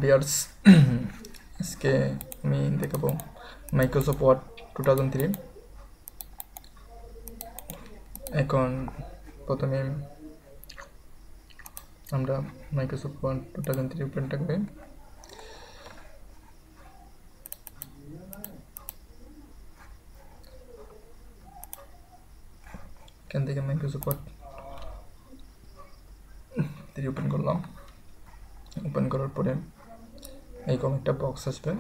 Viewers আজকে আমি দেখাবো মাইক্রোসফট ওয়ার্ড 2003। এখন প্রথমে আমরা মাইক্রোসফট ওয়ার্ড 2003 ওপেনটা করি। এখান থেকে মাইক্রোসফট ওয়ার্ড 3 ওপেন করলাম। ওপেন করার পরে এইরকম একটা বক্স আসবে।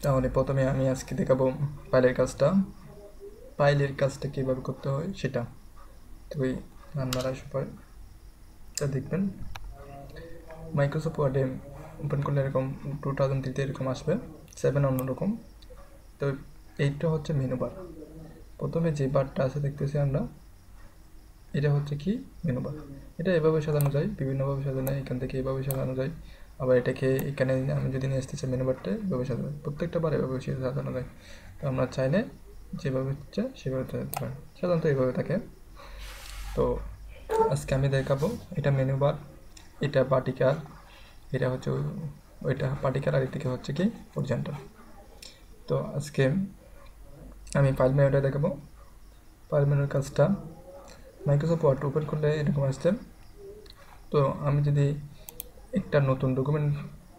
তাহলে প্রথমে আমি আজকে দেখাবো ফাইলের কাজটা কীভাবে করতে হয় সেটা। তো এই আপনারা সবাই দেখবেন মাইক্রোসফট ওয়ার্ডে ওপেন করলে এরকম 2003 এরকম আসবে, 7 অন্যরকম। তো এইটা হচ্ছে মেনু বার। প্রথমে যে বারটা আছে দেখতেছি আমরা, এটা হচ্ছে কি মেনু বার। এটা এভাবে সাজানো যায়, বিভিন্নভাবে সাজানো যায়। এখান থেকে এভাবে সাজানো যায়, আবার এটাকে এখানে আমি যদি নিয়ে আসতে চাই মেনু বারটা এভাবে সাজানো যায়। প্রত্যেকটা বার এভাবে সাজানো যায়। তো আমরা চাইলে যেভাবে হচ্ছে সেভাবে সাজাতে পারি। সাধারণত এইভাবে থাকে। তো আজকে আমি দেখাবো এটা মেনু বার, এটা পার্টিকাল, এটা হচ্ছে ওইটা পার্টিকাল, আর এদিকে হচ্ছে কি হরিজন্টাল। তো আজকে আমি ফাইল মেনুটা দেখাবো। ফাইল মেনুর কাজটা মাইক্রোসফট ওয়ার্ড ওপেন করলে এরকম আসছে। তো আমি যদি একটা নতুন ডকুমেন্ট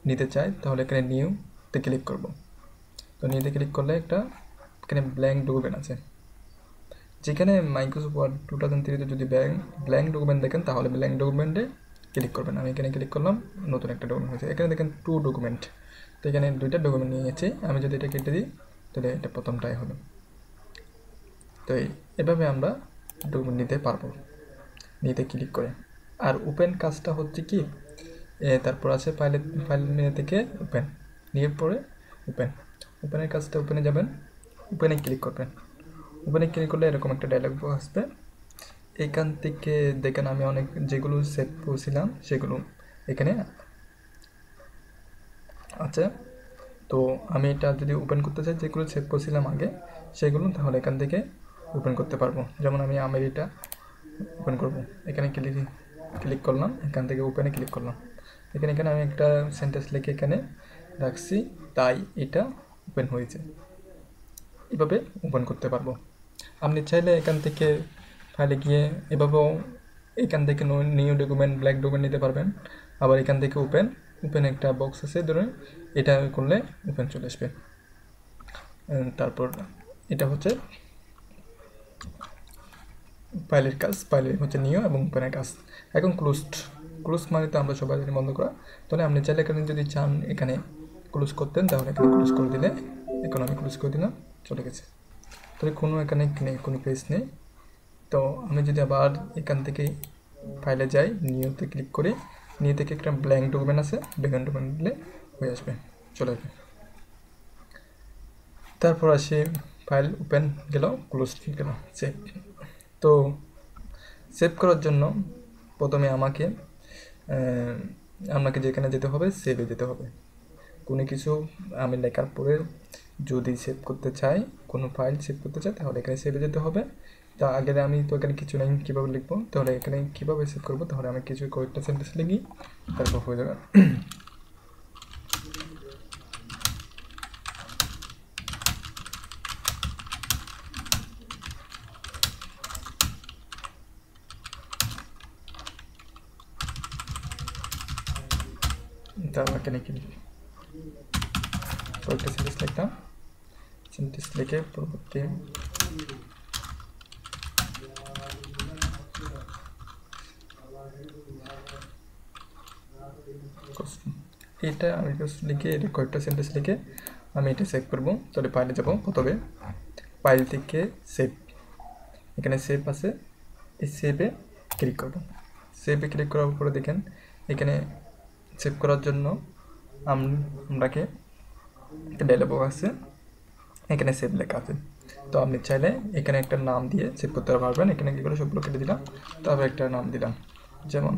নিতে চাই তাহলে এখানে নিউতে ক্লিক করব। তো নিউতে ক্লিক করলে একটা এখানে ব্ল্যাঙ্ক ডকুমেন্ট আছে। যেখানে মাইক্রোসফট ওয়ার্ড 2003-তে যদি ব্ল্যাঙ্ক ডকুমেন্ট দেখেন তাহলে ব্ল্যাঙ্ক ডকুমেন্টে ক্লিক করবেন। আমি এখানে ক্লিক করলাম, নতুন একটা ডকুমেন্ট হয়েছে। এখানে দেখেন 2 ডকুমেন্ট। তো এখানে 2টা ডকুমেন্ট নিয়েছি। আমি যদি এটা কেটে দিই তাহলে এটা প্রথমটাই হবে। তো এভাবে আমরা ডকুমেন্ট নিতে পারবো নিতে ক্লিক করে। আর ওপেন কাজটা হচ্ছে কি, তারপর আছে ফাইল মেনু থেকে ওপেন, নিয়ে পরে ওপেনের কাজটা ওপেনে যাবেন, ওপেনে ক্লিক করবেন। ওপেনে ক্লিক করলে এরকম একটা ডায়লগ বক্স আসবে। এইখান থেকে দেখেন আমি অনেক যেগুলো সেভ করছিলাম সেগুলো এখানে আছে। তো আমি এটা যদি ওপেন করতে চাই যেগুলো সেভ করছিলাম আগে সেগুলো, তাহলে এখান থেকে ওপেন করতে পারবো। যেমন আমি এটা ওপেন করব, এখানে ক্লিক করলাম, এখান থেকে ওপেনে ক্লিক করলাম। এখানে আমি একটা সেন্টেন্স লিখে এখানে রাখছি, তাই এটা ওপেন হয়েছে। এভাবে ওপেন করতে পারবো। আপনি চাইলে এখান থেকে ফাইলে গিয়ে এভাবেও এখান থেকে নিউ ডকুমেন্ট ব্ল্যাক ডকুমেন্ট নিতে পারবেন। আবার এখান থেকে ওপেন একটা বক্স আছে, ধরুন এটা করলে ওপেন চলে আসবে। তারপর এটা হচ্ছে ফাইলের কাজ, ফাইলের হচ্ছে নিউ এবং ওপেনের কাজ। এখন ক্লোজ মানে তো আমরা সবাই বন্ধ করা। তাহলে আপনি চাইলে এখানে যদি চান এখানে ক্লোজ করতেন তাহলে এখানে ক্লোজ করে দিলে, এখন আমি ক্লোজ করে দিলাম, চলে গেছে। তাহলে এখানে নেই, কোনো পেজ নেই। তো আমি যদি আবার এখান থেকে ফাইলে যাই, নিউতে ক্লিক করি, নিউ থেকে একটা ব্ল্যাঙ্ক ডকুমেন্ট আছে, ব্ল্যাঙ্ক ডকুমেন্ট দিলে হয়ে আসবে, চলে আসবে। তারপর আসি ফাইল ওপেন গেল, ক্লোজ গেল, সেভ। তো সেভ করার জন্য প্রথমে আপনাকে যেখানে যেতে হবে সেভে যেতে হবে। কোনো কিছু আমি লেখার পরে যদি সেভ করতে চাই, কোনো ফাইল সেভ করতে চাই তাহলে এখানে সেভে যেতে হবে। তা আগে আমি তো এখানে কিছু নেই, কীভাবে লিখবো, তাহলে এখানে কীভাবে সেভ করবো, তাহলে আমি কিছু কয়েকটা সেন্টেন্স লিখি, তারপর হয়ে যাবে। তারপর এখানে কি কয়েকটা সেন্টেন্স লিখলাম, সেন্টেন্স লিখে পরবর্তী এটা আমি লিখে কয়েকটা সেন্টেন্স লিখে আমি এটা সেভ করবো। তাহলে ফাইলে যাবো, প্রথমে ফাইল থেকে সেভ, এখানে সেভ আছে, এই সেভে ক্লিক করবো। সেভে ক্লিক করার পরে দেখেন এখানে সেভ করার জন্য আমরাকে একটা ডায়লগ বক্স আছে, এখানে সেভ লেখা আছে। তো আপনি চাইলে এখানে একটা নাম দিয়ে সেভ করতে পারবেন। এখানে কি করে সবগুলো কেটে দিলাম, তারপর একটা নাম দিলাম, যেমন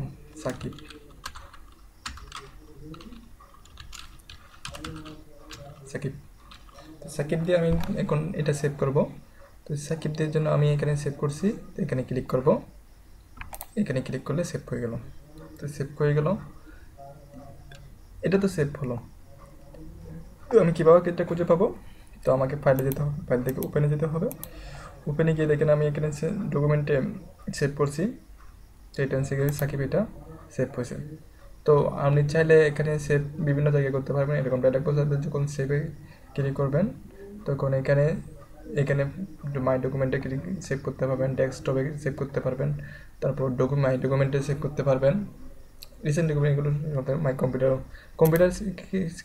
সাকিব দিয়ে আমি এখন এটা সেভ করব। তো সাকিবদের জন্য আমি এখানে সেভ করছি, তো এখানে ক্লিক করব, এখানে ক্লিক করলে সেভ হয়ে গেল। তো সেভ হয়ে গেল, এটা তো সেভ হলো। তো আমি কীভাবে এটা খুঁজে পাবো? তো আমাকে ফাইলে যেতে হবে, ফাইল থেকে ওপেনে যেতে হবে। ওপেনে গিয়ে দেখেন আমি এখানে ডকুমেন্টে সেভ করছি, টেন্সে গিয়ে সাকিব এটা সেভ হয়েছে। তো আপনি চাইলে এখানে সেভ বিভিন্ন জায়গায় করতে পারবেন। এরকম ডাটা বক্সে যখন সেভে ক্লিক করবেন তখন এখানে এখানে মাই ডকুমেন্টে ক্লিক সেভ করতে পারবেন, ডেস্কটপে সেভ করতে পারবেন, তারপর মাই ডকুমেন্টে সেভ করতে পারবেন। রিসেন্ট ডকুমেন্টগুলো মাই কম্পিউটার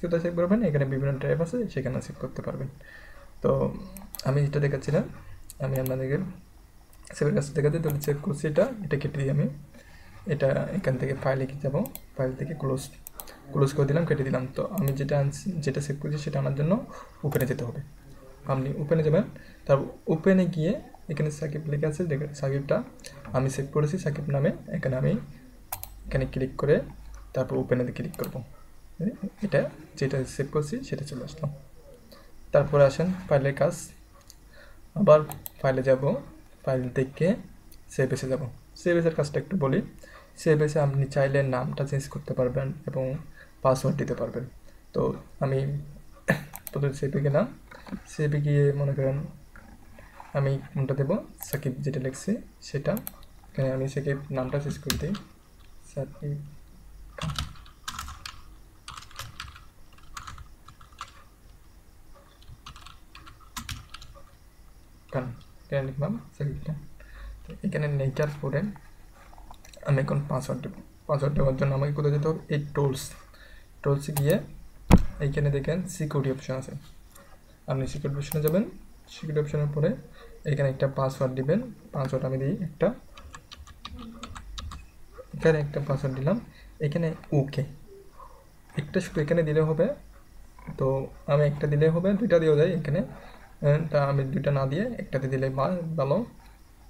কোথায় সেভ করবেন, এখানে বিভিন্ন টাইপ আছে সেখানে সেভ করতে পারবেন। তো আমি যেটা দেখাচ্ছিলাম, আমি আপনাদেরকে সেভের কাছে দেখাচ্ছি। তো সেভ করছি, এটা কেটে দিই আমি। এটা এখান থেকে ফাইলে যাব, ফাইল থেকে ক্লোজ করে দিলাম, কেটে দিলাম। তো আমি যেটা সেভ করছি সেটা আনার জন্য ওপেনে যেতে হবে। আপনি ওপেনে যাবেন, তারপর ওপেনে গিয়ে এখানে সাকিব লেখা আছে, সাকিবটা আমি সেভ করেছি সাকিব নামে। এখানে ক্লিক করে তারপর ওপেনে ক্লিক করব। এটা যেটা সেভ করছি সেটা চলে আসলাম। তারপরে আসেন ফাইলের কাজ, আবার ফাইলে যাব, ফাইল থেকে সেভ এসে যাব। সেভ এসের কাজটা একটু বলি। সেভ এসে আপনি চাইলে নামটা চেঞ্জ করতে পারবেন এবং পাসওয়ার্ড দিতে পারবেন। তো আমি প্রথমে সেভে গেলাম, সেভে গিয়ে মনে করেন আমি কোনটা দেবো, সাকিব যেটা লিখছি সেটা। এখানে আমি সাকিব নামটা চেঞ্জ করে দিই, সাকিব খান, এখানে লিখলাম সাকিব খান। তো এখানে নেচার পরে আমি এখন পাসওয়ার্ড দেবো। পাসওয়ার্ড দেওয়ার জন্য আমাকে কোথায় যেতে হবে, এই টুলসে গিয়ে এইখানে দেখেন সিকিউরিটি অপশন আছে, আপনি সিকিউরিটি অপশনে যাবেন। সিকিউরিটি অপশনের পরে এখানে একটা পাসওয়ার্ড দিবেন। পাসওয়ার্ড আমি দিই এখানে একটা পাসওয়ার্ড দিলাম। এখানে ওকে একটা শুধু এখানে দিলে হবে। তো আমি একটা দিলে হবে, দুইটা দিয়েও যায় এখানে, তা আমি দুইটা না দিয়ে একটাতে দিলে ভালো।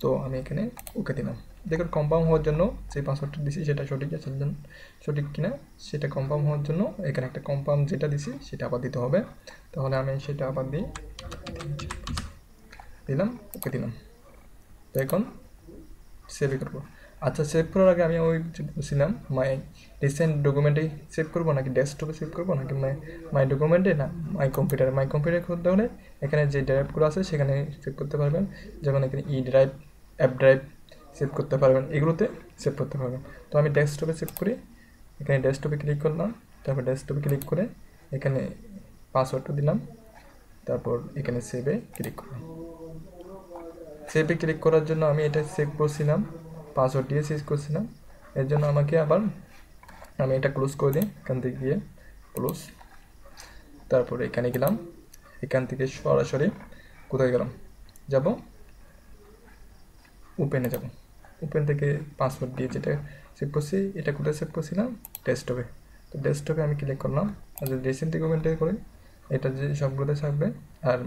তো আমি এখানে ওকে দিলাম। দেখুন কনফার্ম হওয়ার জন্য যে পাসওয়ার্ডটা দিছি সেটা সঠিক কিনা সেটা কনফার্ম হওয়ার জন্য এখানে একটা কনফার্ম যেটা দিছি সেটা আবার দিতে হবে। তাহলে আমি সেটা আবার দিলাম, ওকে দিলাম। তো এখন সেভ করবো। আচ্ছা, সেভ করার আগে আমি ওই যে বলছিলাম মাই রিসেন্ট ডকুমেন্টে সেভ করবো নাকি ডেস্কটপে সেভ করবো নাকি মাই ডকুমেন্টে না মাই কম্পিউটারে করতে হলে এখানে যে ড্রাইভগুলো আছে সেখানে সেভ করতে পারবেন। যেমন এখানে ই ড্রাইভ, অ্যাপ ড্রাইভ সেভ করতে পারবেন, এগুলোতে সেভ করতে পারবেন। তো আমি ডেস্কটপে সেভ করি, এখানে ডেস্কটপে ক্লিক করলাম, তারপর ডেস্কটপে ক্লিক করে এখানে পাসওয়ার্ডটা দিলাম, তারপর এখানে সেভে ক্লিক করলাম। সেভে ক্লিক করার জন্য আমি এটা সেভ করছিলাম, পাসওয়ার্ড দিয়ে সেভ করছিলাম, এর জন্য আমাকে আবার আমি এটা ক্লোজ করে দিই। এখান থেকে গিয়ে ক্লোজ, তারপরে এখানে গেলাম, এখান থেকে সরাসরি কোথায় গেলাম, যাব ওপেনে যাব। ওপেন থেকে পাসওয়ার্ড দিয়ে যেটা সেভ করছি, এটা কোথায় সেভ করছিলাম, ডেস্কটপে। তো ডেস্কটপে আমি ক্লিক করলাম, আর যদি রিসেন্ট ডকুমেন্টে করি এটা যে সবগুলোতে থাকবে, আর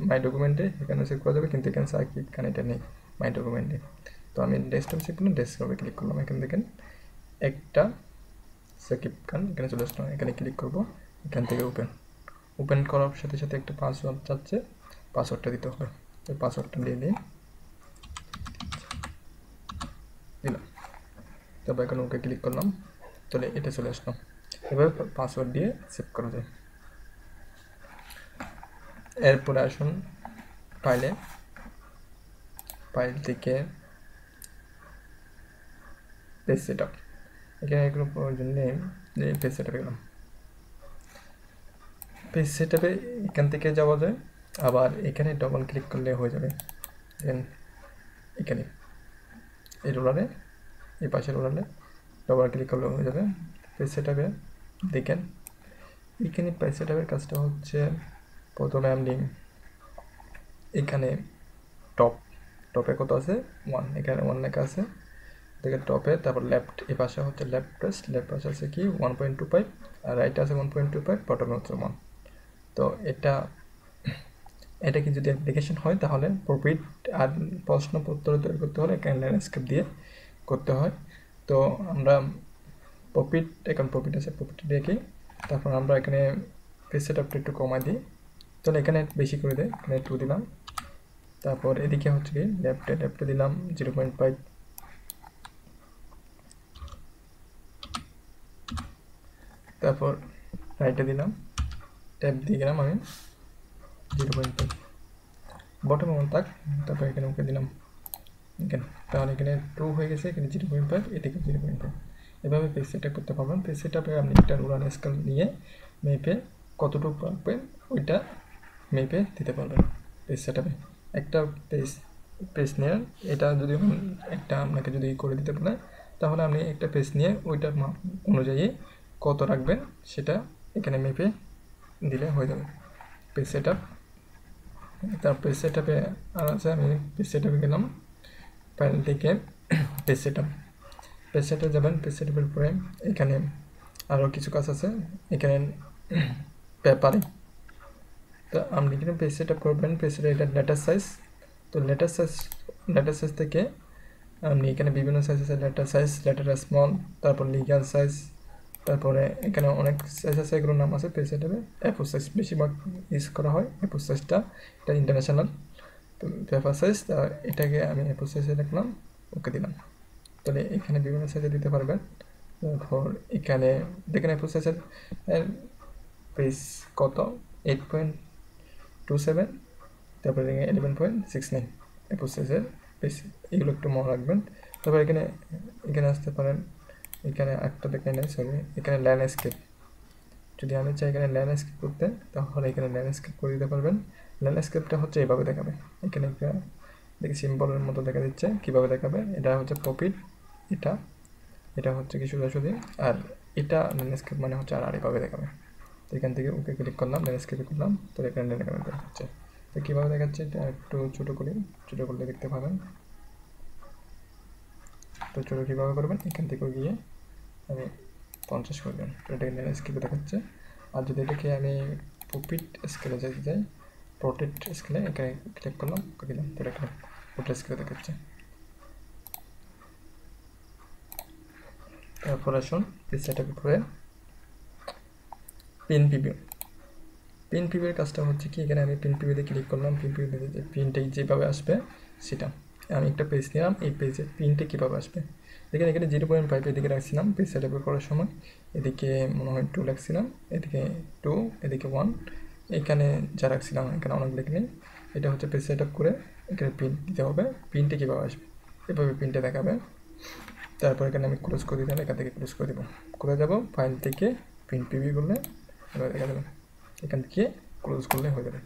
মাই ডকুমেন্টে এখানে সেভ করা যাবে, কিন্তু এখানে সাকিব খান এটা নেই মাই ডকুমেন্টে। তো আমি ডেস্কটপ সেভ করলাম, ডেস্কটপে ক্লিক করলাম, এখানে দেখেন একটা সাকিব খান এখানে চলে আসলাম। এখানে ক্লিক করব, এখান থেকে ওপেন করার সাথে সাথে একটা পাসওয়ার্ড চাচ্ছে, পাসওয়ার্ডটা দিতে হবে। ওই পাসওয়ার্ডটা দিয়ে দিলাম, তারপর এখন ওকে ক্লিক করলাম, তাহলে এটা চলে আসলাম। এভাবে পাসওয়ার্ড দিয়ে সেভ করা যায়। এরপরে আসুন ফাইল থেকে পেজ সেটআপ, এখানে কোনো প্রয়োজন নেই, পেজ সেটআপে গেলাম। পেজ সেটআপে এখান থেকে যাওয়া যায়, আবার এখানে ডবল ক্লিক করলে হয়ে যাবে। দেন এখানে এই রোলারে, এই পাশের রোলারে ডবল ক্লিক করলে হয়ে যাবে। পেজ সেটআপে দেখেন এখানে পেজ সেটআপের কাজটা হচ্ছে, প্রথমে আপনি এখানে টপে কত আছে 1, এখানে 1 লেখা আছে, দেখেন টপে। তারপর লেফট, এই পাশে হচ্ছে লেফট পাশে আছে কি 1.25, আর রাইটে আছে 1.25, বটমে হচ্ছে 1। তো এটা কি যদি অ্যাপ্লিকেশন হয় তাহলে প্রফিট আর প্রশ্নপত্র তৈরি করতে হলে এখানে ল্যান্ডস্কেপ দিয়ে করতে হয়। তো আমরা প্রফিট আছে, প্রফিট দেখি। তারপর আমরা এখানে পেজ সেটআপটা একটু কমাই দিই, তাহলে এখানে বেশি করে দেয়, এখানে 2 দিলাম। তারপর এদিকে হচ্ছে কি লেফটে দিলাম 0.5, তারপর রাইটে দিলাম, ট্যাব দিয়ে গেলাম আমি 0.5, বটম এমন থাক, তারপর এখানে ওকে দিলাম এখানে, তাহলে এখানে 2 হয়ে গেছে, এখানে 0.5, এদিকে 0.5। এভাবে পেজ সেট করতে পারবেন। পেজ সেট আপে আপনি একটা রুলার স্কেল নিয়ে মেপে কতটুকু রাখবেন ওইটা মেপে দিতে পারবেন পেজ সেট আপে। একটা পেজ নিয়ে এটা যদি একটা আপনাকে যদি করে দিতে পারে, তাহলে আপনি একটা পেজ নিয়ে ওইটার মাপ অনুযায়ী কত রাখবেন সেটা এখানে মেপে দিলে হয়ে যাবে পেজ সেট আপ। তার পেজ সেট আপে আর আছে, আমি পেজ সেট আপে গেলাম, ফাইল থেকে পেজ সেট আপ, পেজ সেটে যাবেন। পেজ সেট আপের পরে এখানে আরও কিছু কাজ আছে, এখানে পেপারে তো আপনি এখানে পেজ সেট আপ করবেন। পেজ সেট এটা লেটার সাইজ, তো লেটার সাইজ থেকে আপনি এখানে বিভিন্ন সাইজ আছে, লেটার সাইজ, লেটার স্মল, তারপর লিগাল সাইজ, তারপরে এখানে অনেক সাইজ আছে, এগুলোর নাম আছে পেজ সেট আপে। A4 সাইজ বেশিরভাগ ইউজ করা হয়, A4 সাইজটা, এটা ইন্টারন্যাশনাল পেপার সাইজ, এটাকে আমি A4 সাইজে রাখলাম, ওকে দিলাম। তাহলে এখানে বিভিন্ন সাইজে দিতে পারবেন। তারপর এখানে দেখেন A4 সাইজের পেজ কত, 8.27, তারপরে 11.69 A4 সাইজের পেজ, এগুলো একটু মনে রাখবেন। তারপর এখানে আসতে পারেন, এখানে একটা দেখে নেই, সরি, এখানে ল্যান্ডস্কেপ, যদি আমি চাই এখানে ল্যান্ডস্কেপ করতে, তাহলে এখানে ল্যান্ডস্কেপ করে দিতে পারবেন। ল্যান্ডস্কেপটা হচ্ছে এইভাবে দেখাবে, এখানে একটা দেখি সিম্বলের মতো দেখা দিচ্ছে, কীভাবে দেখাবে, এটা হচ্ছে প্রফিট, এটা হচ্ছে কি সোজাসুজি, আর এটা ল্যান্ডস্কেপ মানে হচ্ছে আর এইভাবে দেখাবে। তো এখান থেকে ওকে ক্লিক করলাম, ল্যান্ডস্কেপে করলাম, তো এখানে ল্যান্ডস্কেপ দেখাচ্ছে। তো কীভাবে দেখাচ্ছে এটা একটু ছোটো করলে দেখতে পাবেন। তো ছোটো কীভাবে করবেন, এখান থেকে গিয়ে আমি 50 করবেন, তো এটা ল্যান্ডস্কেপে দেখাচ্ছে। আর যদি এটাকে আমি প্রফিট স্কেলে যেতে চাই, প্রফিট স্কেলে এখানে ক্লিক করলাম, ওকে দিলাম, তো এটা প্রফিট স্কেলে দেখাচ্ছে। তারপর আসুন পেজ সেটআপের পরে পিন প্রিভিউর কাজটা হচ্ছে কি, এখানে আমি পিন প্রিভিউতে ক্লিক করলাম, পিন প্রিভিউতে যে প্রিন্টে যেভাবে আসবে সেটা আমি একটা পেজ নিলাম, এই পেজের প্রিন্টে কীভাবে আসবে। দেখেন এখানে 0.5 এদিকে রাখছিলাম পেজ সেটআপ করার সময়, এদিকে মনে হয় 2 রাখছিলাম, এদিকে 2, এদিকে 1, এখানে যা রাখছিলাম এখানে অনেক লেখা নেই। এটা হচ্ছে পেজ সেটআপ করে এখানে প্রিন্ট দিতে হবে, প্রিন্টে কীভাবে আসবে এভাবে প্রিন্টে দেখাবে। তারপর এখানে আমি ক্লোজ করে দিলাম, এখান থেকে ক্লোজ করে দেবো, করে যাবো ফাইল থেকে প্রিন্ট প্রিভিউ করলে এবার দেখা যাবে, এখান থেকে ক্লোজ করলে হয়ে যাবে।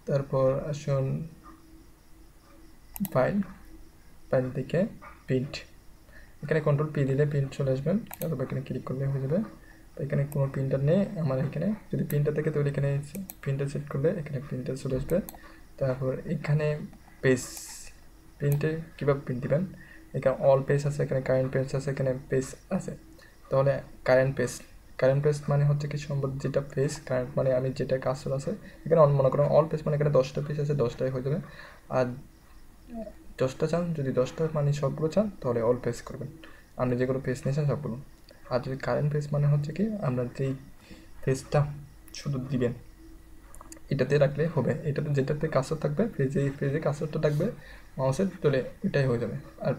তারপর আসুন ফাইল থেকে প্রিন্ট, এখানে কন্ট্রোল পি দিলে প্রিন্ট চলে আসবেন, তারপর এখানে ক্লিক করলে হয়ে যাবে। তো এখানে কোনো প্রিন্টার নেই আমার, এখানে যদি প্রিন্টার থাকে তাহলে এখানে প্রিন্টার সেট করলে এখানে প্রিন্টার চলে আসবে। তারপর এখানে প্রিন্টে কীভাবে প্রিন্ট দেবেন, এখানে অল পেজ আছে, এখানে কারেন্ট পেজ আছে, এখানে পেজ আছে, তাহলে কারেন্ট পেজ মানে হচ্ছে কি সম্ভব যেটা পেজ, কারেন্ট মানে আমি যেটা কাজটা আছে, এখানে মনে করেন অল পেজ মানে এখানে 10টা পেজ আছে, 10টাই হয়ে যাবে। আর 10টা চান, যদি 10টা মানে সবগুলো চান তাহলে অল পেজ করবেন, আপনি যেগুলো পেজ নিয়েছেন সবগুলো। আর যদি কারেন্ট পেজ মানে হচ্ছে কি আপনার যেই পেজটা শুধু দিবেন এটাতে রাখলে হবে, এটাতে যেটাতে কাজটা থাকবে পেজে কাজটা থাকবে মাউসের, তাহলে এটাই হয়ে যাবে। আর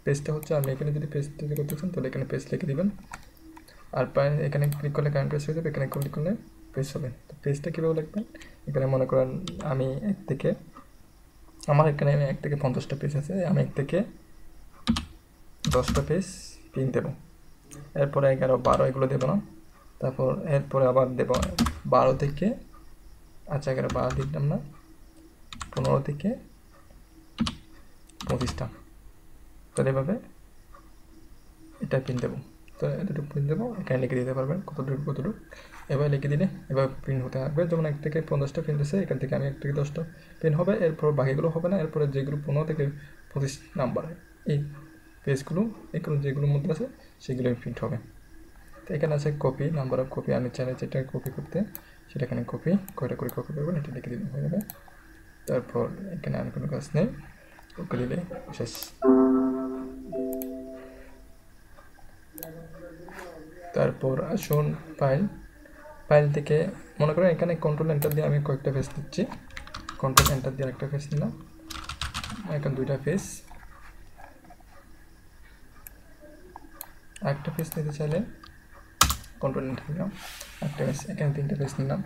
পেজটা হচ্ছে আপনি এখানে যদি পেজ তৈরি করতে চান তাহলে এখানে পেজ লিখে দিবেন, আর এখানে ক্লিক করলে কারেন্ট পেজ হয়ে যাবে, এখানে ক্লিক করলে পেজ হবে। তো পেজটা কীভাবে লিখবেন, এখানে মনে করেন আমি আমার এখানে 1 থেকে 50টা পেজ আছে, আমি 1 থেকে 10টা পেজ প্রিন্ট দেবো, এরপরে 11, 12 এগুলো দেবো না, তারপর এরপরে আবার দেবো 12 থেকে, আচ্ছা 11, 12 দিলাম না, 15 থেকে 25টা, তাহলে এভাবে এটা প্রিন্ট দেবো। তো এতটুকু প্রিন্ট দেবো, এখানে লিখে দিতে পারবেন কতটুকু, এভাবে লিখে দিলে এভাবে প্রিন্ট হতে থাকবে। যেমন 1 থেকে 50টা প্রিন্ট আছে, এখান থেকে আমি 1 থেকে 10টা প্রিন্ট হবে, এরপর বাকিগুলো হবে না, এরপরে যেগুলো 15 থেকে 25 নাম্বার এই পেজগুলো এগুলো যেগুলোর মধ্যে আছে সেগুলোই প্রিন্ট হবে। তো এখানে আছে কপি, নাম্বার অফ কপি, আমি চাইলে যেটা কপি করতে সেটা এখানে কয়টা করে কপি করবেন এটা লিখে দিলে হয়ে যাবে। তারপর এখানে আর কোনো কাজ নেই, ওকে দিলে শেষ। তারপর আসুন ফাইল থেকে মনে করেন এখানে কন্ট্রোল এন্টার দিয়ে আমি কয়েকটা পেজ দিচ্ছি, কন্ট্রোল এন্টার দিয়ে একটা পেজ নিলাম, এখন 2টা পেজ, একটা পেজ নিতে চাইলে কন্ট্রোল এন্টার দিলাম, একটা পেজ, এখানে 3টা পেজ নিলাম।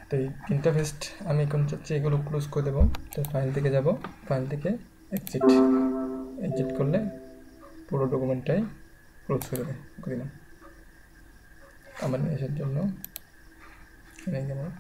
তো এই 3টা পেজ আমি এখন চাচ্ছি এগুলো ক্লোজ করে দেবো। তো ফাইল থেকে যাব, ফাইল থেকে এক্সিট করলে পুরো ডকুমেন্টটাই ক্লোজ করে দিলাম। আমার এসের জন্য এখানে গেলাম।